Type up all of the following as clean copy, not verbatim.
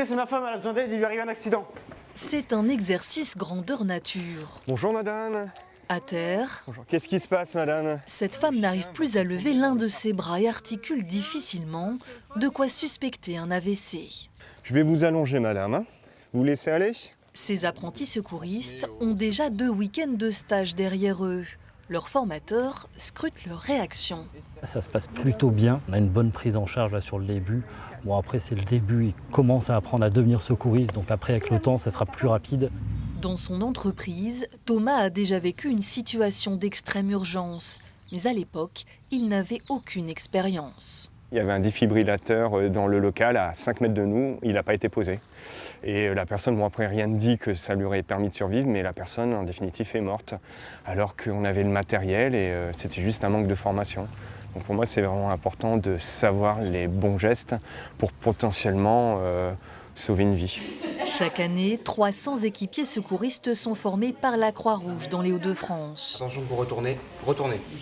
C'est ma femme, elle a besoin d'aide, il lui arrive un accident. C'est un exercice grandeur nature. Bonjour madame. À terre, Bonjour. Qu'est-ce qui se passe madame? cette femme n'arrive plus à lever l'un de ses bras et articule difficilement, de quoi suspecter un AVC. Je vais vous allonger madame, hein. Vous laissez aller? Ces apprentis secouristes ont déjà 2 week-ends de stage derrière eux. Leurs formateurs scrutent leurs réactions. Ça se passe plutôt bien. On a une bonne prise en charge là, sur le début. Bon, après, c'est le début. Ils commencent à apprendre à devenir secouristes. Donc après, avec le temps, ça sera plus rapide. Dans son entreprise, Thomas a déjà vécu une situation d'extrême urgence. Mais à l'époque, il n'avait aucune expérience. Il y avait un défibrillateur dans le local à 5 mètres de nous, il n'a pas été posé. Et la personne, bon après rien ne dit que ça lui aurait permis de survivre, mais la personne en définitive est morte. Alors qu'on avait le matériel et c'était juste un manque de formation. Donc pour moi c'est vraiment important de savoir les bons gestes pour potentiellement sauver une vie. Chaque année, 300 équipiers secouristes sont formés par la Croix-Rouge dans les Hauts-de-France. Attention pour retourner.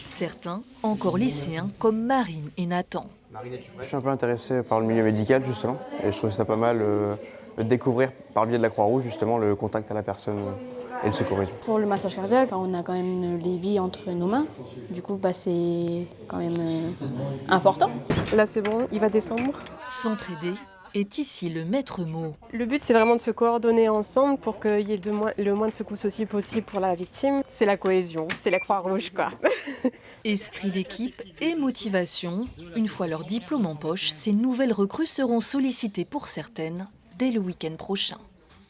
Certains, encore lycéens, comme Marine et Nathan. Je suis un peu intéressé par le milieu médical justement et je trouve ça pas mal de découvrir par le biais de la Croix-Rouge justement le contact à la personne et le secourisme. Pour le massage cardiaque, on a quand même les vies entre nos mains, du coup c'est quand même important. Là c'est bon, il va descendre. S'entraider est ici le maître mot. Le but c'est vraiment de se coordonner ensemble pour qu'il y ait le moins de secousses aussi possible pour la victime. C'est la cohésion, c'est la Croix-Rouge quoi. Esprit d'équipe et motivation. Une fois leur diplôme en poche, ces nouvelles recrues seront sollicitées pour certaines dès le week-end prochain.